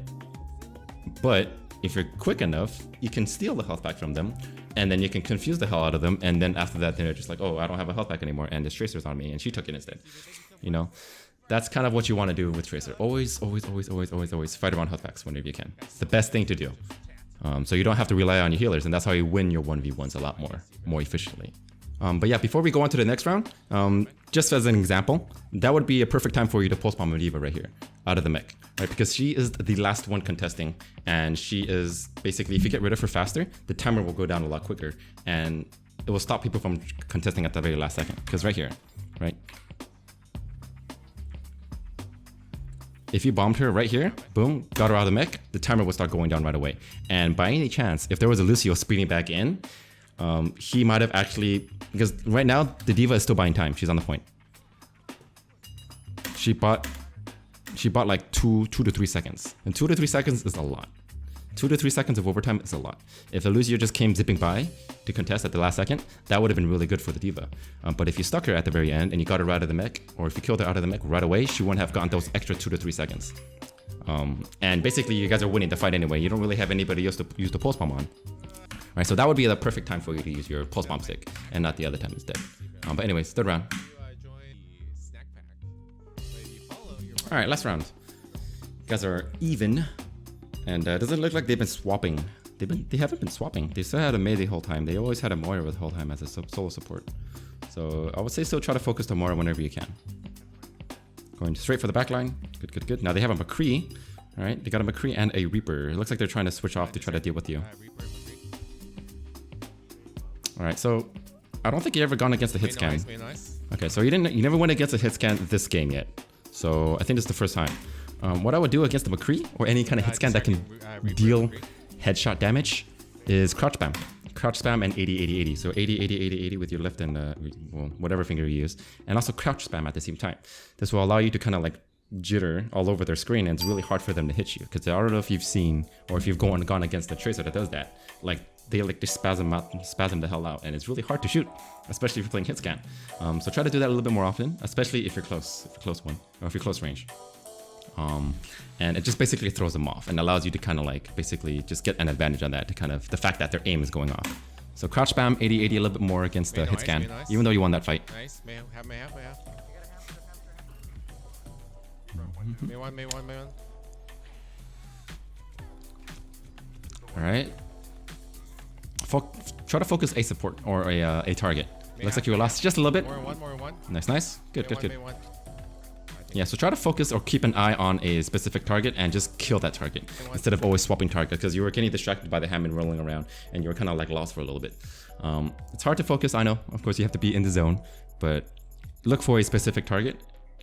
if you're quick enough, you can steal the health pack from them, and then you can confuse the hell out of them, and then after that they're just like, oh, I don't have a health pack anymore, and this Tracer's on me, and she took it instead. You know? That's kind of what you want to do with Tracer. Always fight around health packs whenever you can. It's the best thing to do. So you don't have to rely on your healers, and that's how you win your 1v1s a lot more efficiently. But yeah, before we go on to the next round, just as an example, that would be a perfect time for you to pulse bomb a diva right here, out of the mech, right? Because she is the last one contesting, and she is basically, if you get rid of her faster, the timer will go down a lot quicker, and it will stop people from contesting at the very last second. Because right here, right? If you bombed her right here, boom, got her out of the mech, the timer will start going down right away. And by any chance, if there was a Lucio speeding back in, he might have actually, because right now the diva is still buying time. She's on the point. She bought like 2 to 3 seconds, and 2 to 3 seconds is a lot. 2 to 3 seconds of overtime is a lot. If the Lucio just came zipping by to contest at the last second, that would have been really good for the diva. But if you stuck her at the very end and you got her out of the mech, or if you killed her out of the mech right away, she wouldn't have gotten those extra 2 to 3 seconds. And basically you guys are winning the fight anyway. You don't really have anybody else to use the pulse bomb on. Right, so that would be the perfect time for you to use your pulse bomb stick, and not the other time instead. But anyways, third round. All right, last round. You guys are even, and it doesn't look like they've been swapping. They haven't been swapping. They still had a Mei the whole time. They always had a Moira the whole time as a solo support. So I would say still try to focus on Moira whenever you can. Going straight for the backline. Good, good, good. Now they have a McCree. All right, they got a McCree and a Reaper. It looks like they're trying to switch off to try to deal with you. All right, so I don't think you ever gone against the hit scan. Okay, so you never went against a hit scan this game yet. So I think this is the first time. What I would do against the McCree or any kind of hit scan that can deal headshot damage is crouch spam. Crouch spam and 80, 80, 80. So 80, 80, 80, 80 with your left and well, whatever finger you use. And also crouch spam at the same time. This will allow you to kind of like jitter all over their screen, and it's really hard for them to hit you. Because I don't know if you've seen or if you've gone against the Tracer that does that. Like they like to spasm the hell out, and it's really hard to shoot, especially if you're playing hit scan. So try to do that a little bit more often, especially if you're close one, or if you're close range. And it just basically throws them off and allows you to kind of like basically just get an advantage on that, to kind of the fact that their aim is going off. So crouch spam 80, 80 a little bit more against the hit scan, even though you won that fight. Nice, may have. May one. All right. Try to focus a support or a target. Looks like you lost just a little bit. More one. Nice. Good. Yeah, so try to focus or keep an eye on a specific target and just kill that target instead of always swapping targets, because you were getting distracted by the Hammond rolling around and you were kind of like lost for a little bit. It's hard to focus, I know. Of course, you have to be in the zone, but look for a specific target,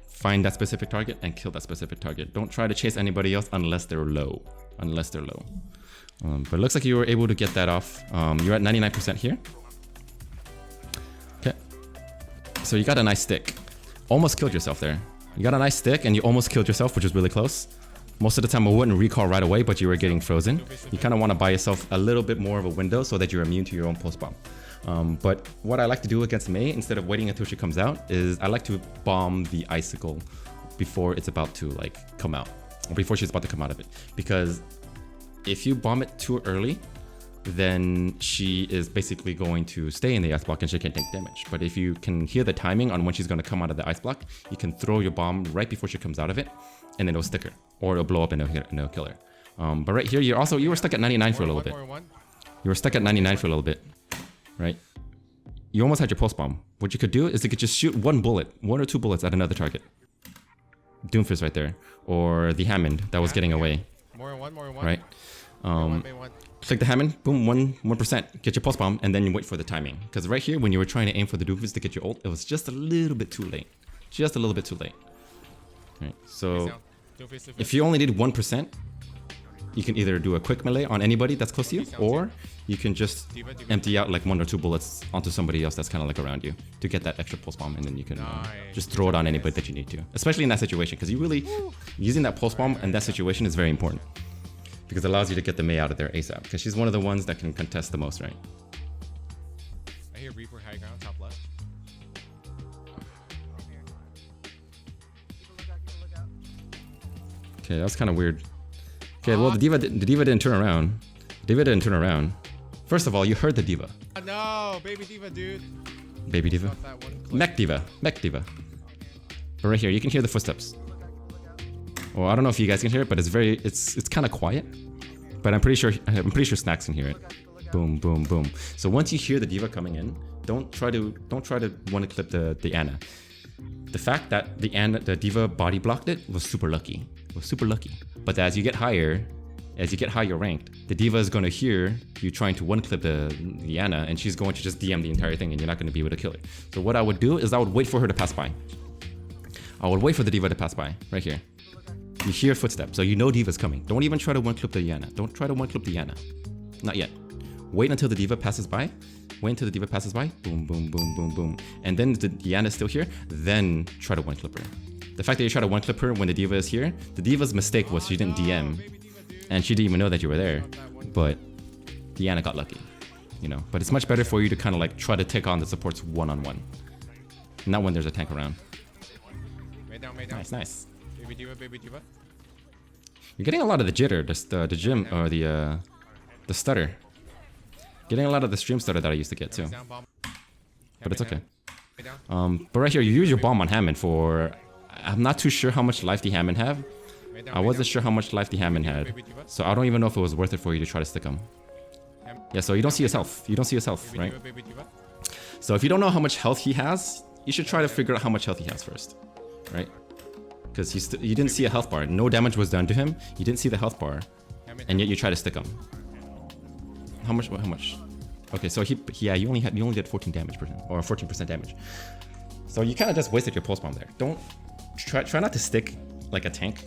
find that specific target, and kill that specific target. Don't try to chase anybody else unless they're low. But it looks like you were able to get that off. You're at 99% here. Okay. So you got a nice stick. Almost killed yourself there. You got a nice stick and you almost killed yourself, which was really close. Most of the time I wouldn't recall right away, but you were getting frozen. You kind of want to buy yourself a little bit more of a window so that you're immune to your own pulse bomb. But what I like to do against Mei, instead of waiting until she comes out, is I like to bomb the icicle before it's about to like come out, or before she's about to come out of it. Because if you bomb it too early, then she is basically going to stay in the ice block and she can take damage. But if you can hear the timing on when she's going to come out of the ice block, you can throw your bomb right before she comes out of it, and then it'll stick her, or it'll blow up and it'll kill her. But right here, you were stuck at 99 for a little bit. You were stuck at 99 for a little bit, right? You almost had your pulse bomb. What you could do is you could just shoot one or two bullets at another target. Doomfist right there, or the Hammond that was getting away. More one. Right? Click the Hammond, boom, 1%, get your pulse bomb, and then you wait for the timing. Because right here, when you were trying to aim for the Doomfist to get your ult, it was just a little bit too late. Right, so if you only need 1%, you can either do a quick melee on anybody that's close to you, or you can just empty out like 1 or 2 bullets onto somebody else that's kind of like around you to get that extra pulse bomb, and then you can just throw it on anybody that you need to. Especially in that situation, because you really, using that pulse bomb in that situation is very important. Because it allows you to get the Mei out of there ASAP, because she's one of the ones that can contest the most, right? I hear Reaper high ground, top left. Okay, that was kind of weird. Okay, well, the diva didn't turn around. First of all, you heard the diva. No, baby diva, dude. Baby diva? Mech diva. But right here, you can hear the footsteps. Well, I don't know if you guys can hear it, but it's kind of quiet. But I'm pretty sure Snax can hear it. Boom, boom, boom. So once you hear the diva coming in, Don't try to one clip the Ana. The fact that the D.Va body blocked it was super lucky. But as you get higher ranked, the D.Va is going to hear you trying to one clip the Ana, and she's going to just DM the entire thing, and you're not going to be able to kill it. So what I would do is I would wait for her to pass by. I would wait for the D.Va to pass by right here. You hear footsteps, so you know D.Va's coming. Don't even try to one clip the Ana. Don't try to one clip the Ana. Not yet. Wait until the D.Va passes by. Boom, boom, boom, boom, boom. And then the Ana is still here. Then try to one clip her. The fact that you try to one clip her when the D.Va is here, the D.Va's mistake was she didn't DM, and she didn't even know that you were there. But the Ana got lucky, you know. But it's much better for you to kind of like try to take on the supports one-on-one, not when there's a tank around. Nice. Baby D.Va. You're getting a lot of the jitter, the gym or the stutter. Getting a lot of the stream stutter that I used to get too. But it's okay. But right here, you use your bomb on Hammond for... I'm not too sure how much life the Hammond have. I wasn't sure how much life the Hammond had. So I don't even know if it was worth it for you to try to stick him. Yeah, so you don't see his health. You don't see his health, right? So if you don't know how much health he has, you should try to figure out how much health he has first, right? Because you didn't see a health bar. No damage was done to him. You didn't see the health bar. And yet you try to stick him. How much? Okay, so you only did 14 damage or 14% damage. So you kind of just wasted your pulse bomb there. Don't try not to stick like a tank.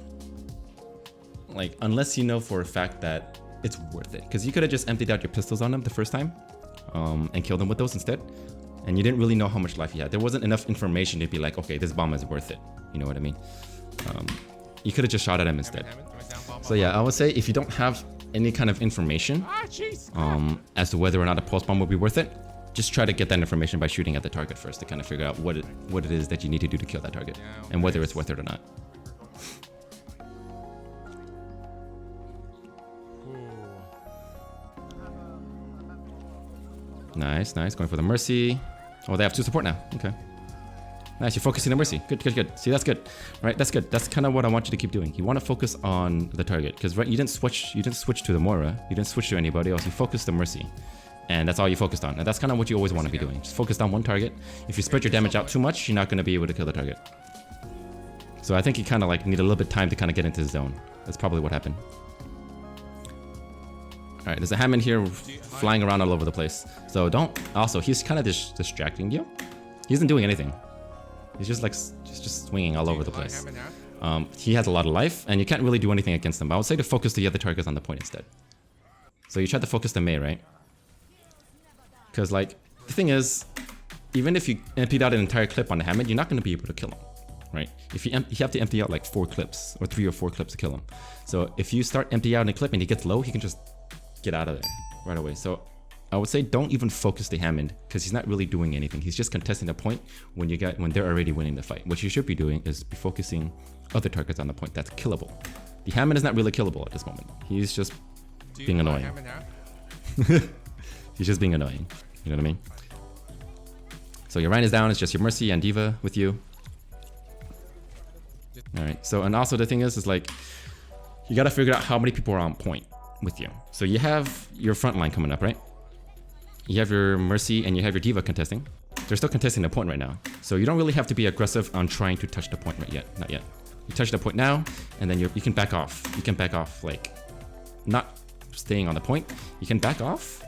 Like unless you know for a fact that it's worth it, because you could have just emptied out your pistols on him the first time, and killed him with those instead. And you didn't really know how much life he had. There wasn't enough information to be like, okay, this bomb is worth it. You know what I mean? You could have just shot at him instead. So yeah, I would say if you don't have any kind of information as to whether or not a pulse bomb would be worth it, just try to get that information by shooting at the target first to kind of figure out what it is that you need to do to kill that target and whether it's worth it or not. Nice. Going for the Mercy. Oh, they have 2 support now. Okay. Nice, you're focusing on Mercy. Good. See, that's good. Right, that's good. That's kind of what I want you to keep doing. You want to focus on the target, because right, you didn't switch to the Moira. You didn't switch to anybody else. You focused on Mercy, and that's all you focused on. And that's kind of what you always want to be doing. Just focus on one target. If you spread your damage out too much, you're not going to be able to kill the target. So I think you kind of like need a little bit of time to kind of get into the zone. That's probably what happened. All right, there's a Hammond here flying around all over the place. So don't. Also, he's kind of distracting you. He isn't doing anything. He's just like just swinging all over the place. He has a lot of life, and you can't really do anything against him. I would say to focus the other targets on the point instead. So you tried to focus the Mei, right? Because like the thing is, even if you emptied out an entire clip on the Hammond, you're not going to be able to kill him, right? If you have to empty out like 4 clips or 3 or 4 clips to kill him. So if you start empty out a clip and he gets low, he can just get out of there right away. So I would say don't even focus the Hammond, because he's not really doing anything. He's just contesting the point when they're already winning the fight. What you should be doing is be focusing other targets on the point that's killable. The Hammond is not really killable at this moment. He's just being annoying. He's just being annoying. You know what I mean? So your Ryan is down. It's just your Mercy and D.Va with you. All right. So, and also the thing is like you got to figure out how many people are on point with you. So you have your front line coming up, right? You have your Mercy and you have your D.Va contesting. They're still contesting the point right now. So you don't really have to be aggressive on trying to touch the point right yet. Not yet. You touch the point now, and then you can back off. You can back off, like, not staying on the point. You can back off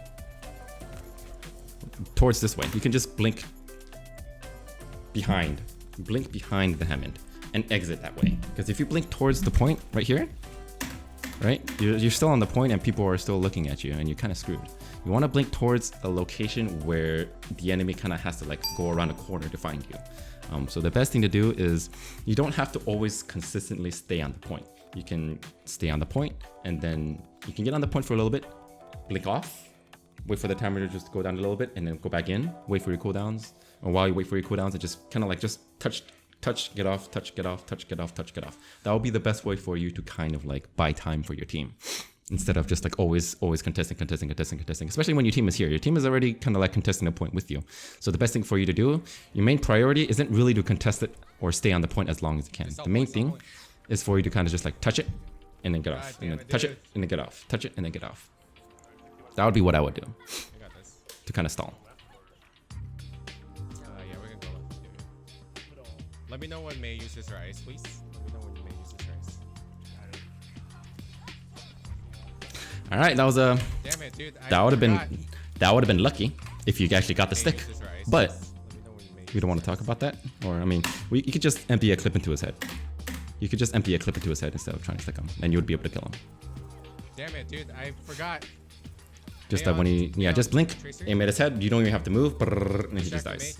towards this way. You can just blink behind the Hammond and exit that way. Because if you blink towards the point right here, right, you're still on the point and people are still looking at you and you're kind of screwed. You want to blink towards a location where the enemy kind of has to like go around a corner to find you. So the best thing to do is you don't have to always consistently stay on the point. You can stay on the point and then you can get on the point for a little bit, blink off, wait for the timer to just go down a little bit and then go back in, wait for your cooldowns. Or while you wait for your cooldowns, it just kind of like just touch, get off, touch, get off, touch, get off, touch, get off. That will be the best way for you to kind of like buy time for your team. Instead of just like always contesting, especially when your team is here. Your team is already kind of like contesting the point with you. So the best thing for you to do, your main priority isn't really to contest it or stay on the point as long as you can. The main thing is for you to kind of just like touch it and then get off. And then touch it and then get off. Touch it and then get off. That would be what I would do to kind of stall. Let me know when May uses her ice, please. Let me know when May uses her ice. All right, that was a. Damn it, dude. That would have been lucky if you actually got the stick. But we don't want to talk about that. Or I mean, you could just empty a clip into his head. You could just empty a clip into his head instead of trying to stick him, and you would be able to kill him. Damn it, dude. I forgot. Just that when he, just blink, aim at his head. You don't even have to move, and he just dies.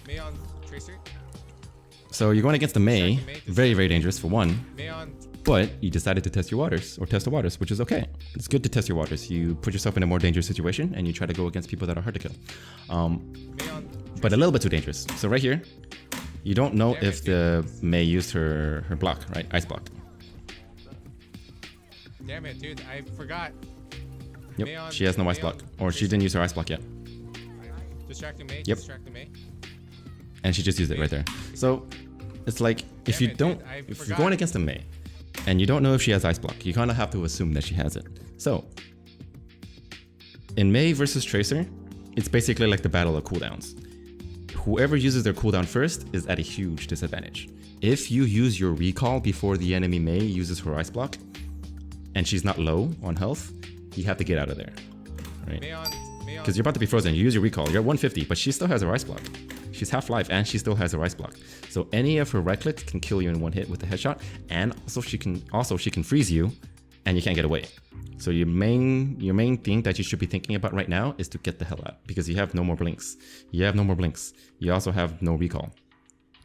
May on Tracer. So you're going against the May. Very, very dangerous for one. But you decided to test your waters, or test the waters, which is okay. It's good to test your waters. You put yourself in a more dangerous situation, and you try to go against people that are hard to kill. But a little bit too dangerous. So right here, you don't know if the May used her block, right? Ice block. Damn it, dude. I forgot. Yep, she has no ice block. Or she didn't use her ice block yet. Distracting May. Yep. Distracting May. And she just used it right there. So it's like, if you're going against a May, and you don't know if she has ice block, you kind of have to assume that she has it. So in May versus Tracer, it's basically like the battle of cooldowns. Whoever uses their cooldown first is at a huge disadvantage. If you use your recall before the enemy May uses her ice block, and she's not low on health, you have to get out of there, right? Because you're about to be frozen. You use your recall, you're at 150, but she still has her ice block. She's half life and she still has her ice block. So any of her right clicks can kill you in one hit with a headshot, and also she can freeze you, and you can't get away. So your main thing that you should be thinking about right now is to get the hell out, because you have no more blinks. You have no more blinks. You also have no recall.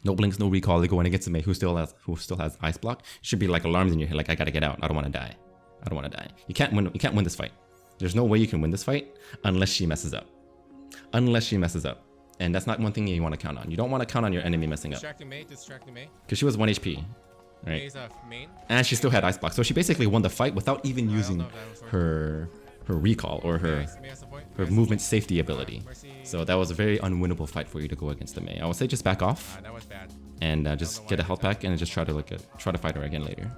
No blinks, no recall. They're going against the May who still has ice block. Should be like alarms in your head, like I gotta get out. I don't want to die. I don't want to die. You can't win this fight. There's no way you can win this fight unless she messes up. Unless she messes up. And that's not one thing you want to count on. You don't want to count on your enemy messing up. Distracting May. Because she was 1 HP. Right? And she still had ice block. So she basically won the fight without even using her recall or her movement safety ability. So that was a very unwinnable fight for you to go against the May. I would say just back off. That was bad. And just get a health pack and just try to fight her again later.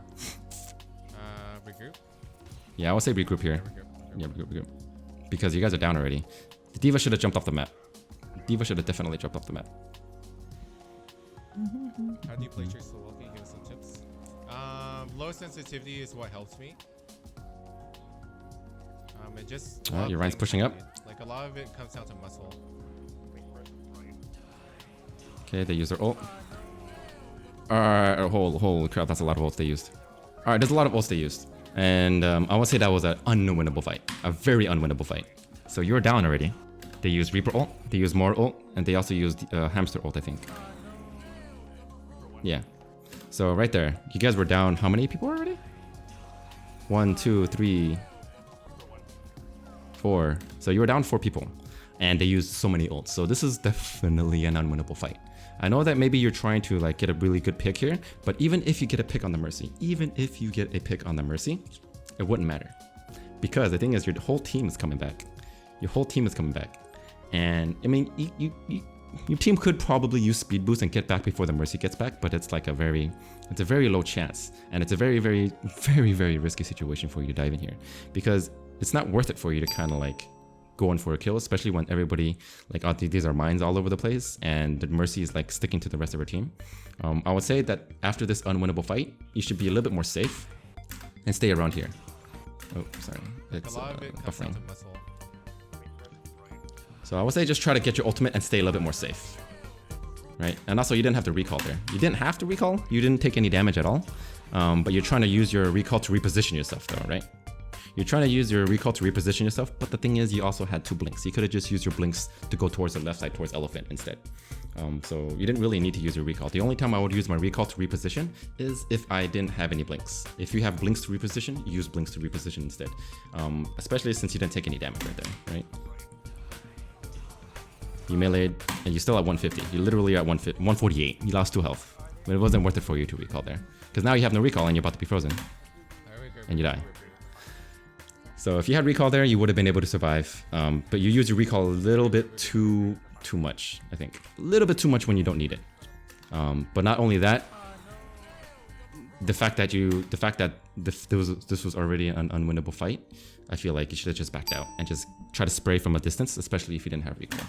Regroup? Yeah, I would say regroup here. Yeah, regroup. Because you guys are down already. The D.Va should have jumped off the map. D.Va should have definitely jumped off the map. How do you play Tracer well? Can you give us some tips? Low sensitivity is what helps me. It just... your Ryan's pushing up. Like a lot of it comes down to muscle. Okay, they use their ult. Holy crap, that's a lot of ults they used. Alright, there's a lot of ults they used. And I would say that was an unwinnable fight. A very unwinnable fight. So you're down already. They used Reaper ult, they used More ult, and they also used Hamster ult, I think. Yeah. So right there, you guys were down how many people already? 1, 2, 3, 4. So you were down 4 people. And they used so many ults. So this is definitely an unwinnable fight. I know that maybe you're trying to like get a really good pick here, but even if you get a pick on the Mercy, it wouldn't matter. Because the thing is, your whole team is coming back. Your whole team is coming back. And I mean, your team could probably use speed boost and get back before the Mercy gets back, but it's like a very low chance. And it's a very, very, very, very risky situation for you to dive in here. Because it's not worth it for you to kind of like go in for a kill, especially when everybody, like, these are mines all over the place, and the Mercy is like sticking to the rest of her team. I would say that after this unwinnable fight, you should be a little bit more safe and stay around here. Oh, sorry. It's buffering. So I would say just try to get your ultimate and stay a little bit more safe. Right? And also, you didn't have to recall there. You didn't have to recall. You didn't take any damage at all. But you're trying to use your recall to reposition yourself though, right? You're trying to use your recall to reposition yourself, but the thing is, you also had 2 blinks. You could have just used your blinks to go towards the left side, towards Elephant instead. So you didn't really need to use your recall. The only time I would use my recall to reposition is if I didn't have any blinks. If you have blinks to reposition, use blinks to reposition instead. Especially since you didn't take any damage right there, right? You meleeed, and you're still at 150. You're literally at 148. You lost 2 health. But it wasn't worth it for you to recall there. Because now you have no recall and you're about to be frozen. And you die. So if you had recall there, you would have been able to survive. But you use your recall a little bit too much, I think. A little bit too much when you don't need it. But not only that, the fact that this was already an unwinnable fight, I feel like you should have just backed out and just try to spray from a distance, especially if you didn't have recall.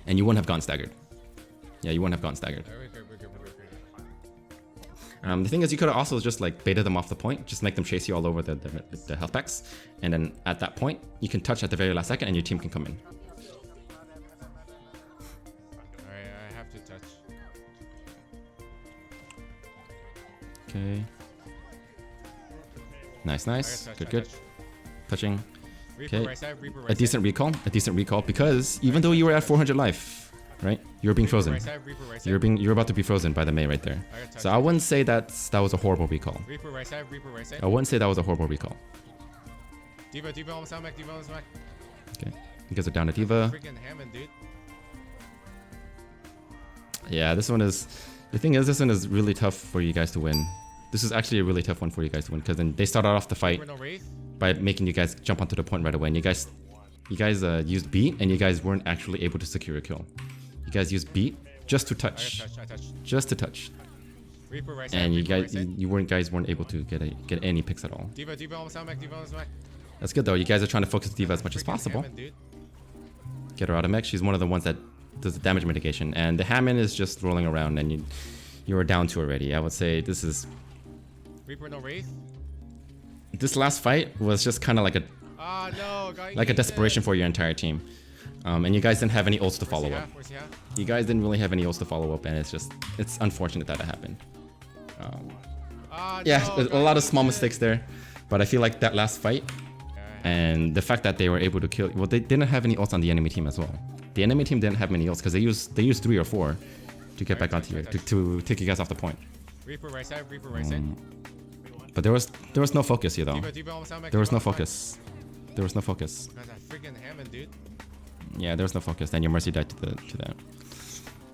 And you wouldn't have gotten staggered. Yeah, you wouldn't have gotten staggered. We're good. The thing is, you could have also just like baited them off the point, just make them chase you all over the health packs, and then at that point, you can touch at the very last second, and your team can come in. Alright, I have to touch. Okay. Nice. Touch, Good. Touching. Reaper Okay. right side, Reaper right A decent recall because even though you were at 400 life, right, you were being frozen. Right side, Reaper right side. You're about to be frozen by the Mei right there. So I wouldn't say that was a horrible recall. Reaper right side, Reaper right side. I wouldn't say that was a horrible recall. D.Va almost out, D.Va almost back. Okay, you guys are down to D.Va. Freaking Hammond, dude. Yeah, this one is. The thing is, this one is really tough for you guys to win. This is actually a really tough one for you guys to win because then they started off the fight by making you guys jump onto the point right away, and you guys used beat, and you guys weren't actually able to secure a kill. You guys used beat just to touch, just to touch, Reaper right side, and you Reaper guys right side. you weren't able to get any picks at all. D.Va almost out, D.Va almost back. That's good though. You guys are trying to focus D.Va as much as Freaking possible. Hammond, dude. Get her out of mech. She's one of the ones that does the damage mitigation, and the Hammond is just rolling around, and you are down to already. I would say this is. Reaper no Wraith. This last fight was just kind of like a desperation for your entire team, and you guys didn't have any ults to follow up. You guys didn't really have any ults to follow up, and it's unfortunate that it happened. Yeah, a lot of small mistakes there, but I feel like that last fight and the fact that they were able to kill. Well, they didn't have any ults on the enemy team as well. The enemy team didn't have many ults because they used 3 or 4 to get back onto you to take you guys off the point. Reaper right side, Reaper right side. But there was no focus here though. D.Va almost out, There was no focus. There was no focus. God, that freaking Hammond, dude. Yeah, there was no focus. Then your Mercy died to that.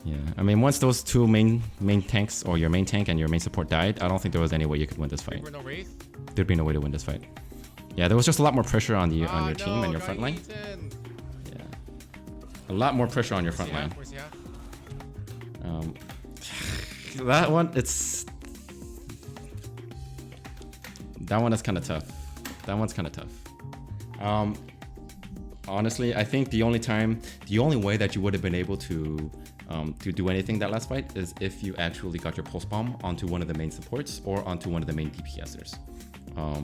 Yeah, I mean, once those two main tanks, or your main tank and your main support died, I don't think there was any way you could win this fight. Reaper no Wraith. There'd be no way to win this fight. Yeah, there was just a lot more pressure on your team and your front line. Yeah, a lot more pressure on your front line. That one, that one is kind of tough. That one's kind of tough. Honestly, I think the only way that you would have been able to do anything that last fight is if you actually got your pulse bomb onto one of the main supports or onto one of the main DPSers.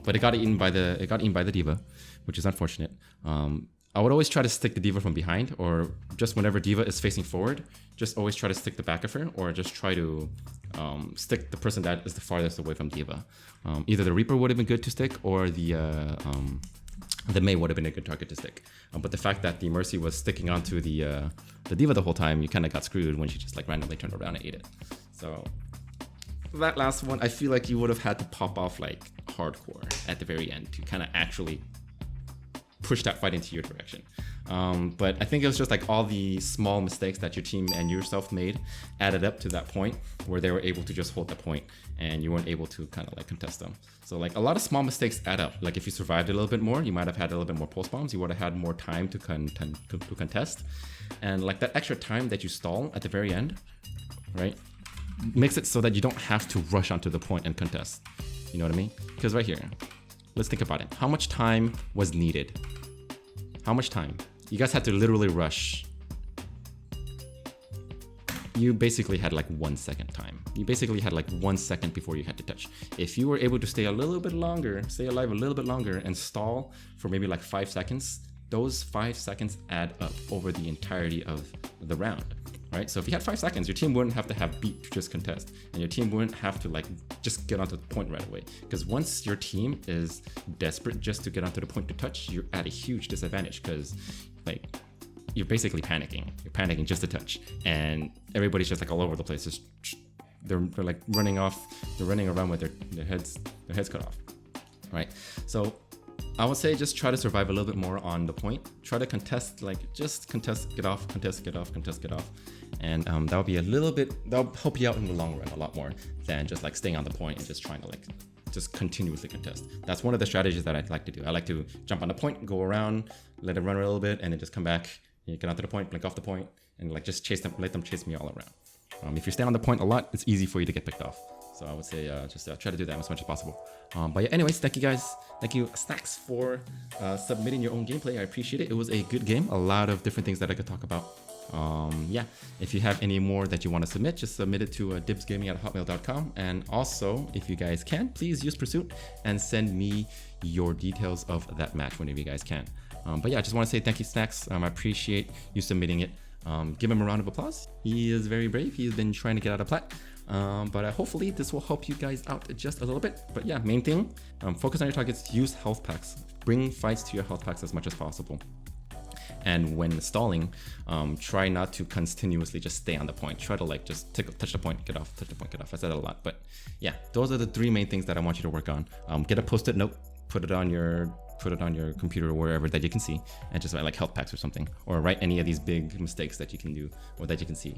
But it got eaten by the D.Va, which is unfortunate. I would always try to stick the D.Va from behind, or just whenever D.Va is facing forward, just always try to stick the back of her, or just try to stick the person that is the farthest away from D.Va. Either the Reaper would have been good to stick, or the Mei would have been a good target to stick. But the fact that the Mercy was sticking onto the D.Va the whole time, you kind of got screwed when she just like randomly turned around and ate it. So that last one, I feel like you would have had to pop off like hardcore at the very end to kind of actually push that fight into your direction. But I think it was just like all the small mistakes that your team and yourself made added up to that point where they were able to just hold the point and you weren't able to kind of like contest them. So like a lot of small mistakes add up. Like if you survived a little bit more, you might have had a little bit more pulse bombs. You would have had more time to contest. And like that extra time that you stall at the very end, right, makes it so that you don't have to rush onto the point and contest. You know what I mean? Because right here, let's think about it. How much time was needed? How much time? You guys had to literally rush. You basically had like 1 second time. You basically had like 1 second before you had to touch. If you were able to stay a little bit longer, stay alive a little bit longer and stall for maybe like 5 seconds, those 5 seconds add up over the entirety of the round. Right? So if you had 5 seconds, your team wouldn't have to have beat to just contest, and your team wouldn't have to like just get onto the point right away. Because once your team is desperate just to get onto the point to touch, you're at a huge disadvantage because like you're basically panicking. You're panicking just to touch, and everybody's just like all over the place. Just, they're like running off. They're running around with their heads cut off. Right? So I would say just try to survive a little bit more on the point. Try to contest, like just contest, get off, contest, get off, contest, get off. And that'll be a little bit, that'll help you out in the long run a lot more than just like staying on the point and just trying to like just continuously contest. That's one of the strategies that I'd like to do. I like to jump on the point, go around, let it run a little bit, and then just come back, you get onto the point, blink off the point, and like just chase them, let them chase me all around. If you stay on the point a lot, it's easy for you to get picked off. So I would say just try to do that as much as possible. But yeah, anyways, thank you guys. Thank you, Snax, for submitting your own gameplay. I appreciate it. It was a good game. A lot of different things that I could talk about. Yeah, if you have any more that you want to submit, just submit it to dibzgaming@hotmail.com. And also, if you guys can, please use Pursuit and send me your details of that match whenever you guys can. But yeah, I just want to say thank you, Snax. I appreciate you submitting it. Give him a round of applause. He is very brave. He's been trying to get out of plat. But hopefully this will help you guys out just a little bit. But yeah, main thing, focus on your targets, use health packs. Bring fights to your health packs as much as possible. And when stalling, try not to continuously just stay on the point. Try to like just touch the point, get off, touch the point, get off. I said that a lot, but yeah, those are the 3 main things that I want you to work on. Get a post-it note, put it on your computer or wherever that you can see, and just write like health packs or something, or write any of these big mistakes that you can do or that you can see.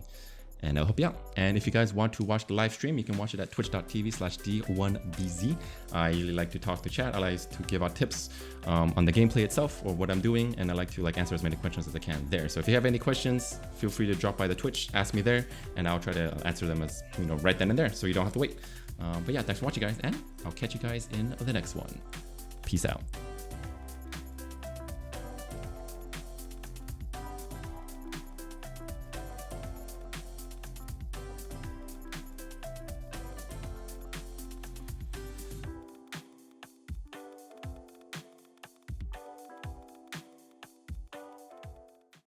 And I'll help you out. And if you guys want to watch the live stream, you can watch it at twitch.tv/D1BZ. I really like to talk to chat. I like to give out tips on the gameplay itself or what I'm doing. And I like to like answer as many questions as I can there. So if you have any questions, feel free to drop by the Twitch, ask me there, and I'll try to answer them as, you know, right then and there. So you don't have to wait. But yeah, thanks for watching, guys. And I'll catch you guys in the next one. Peace out.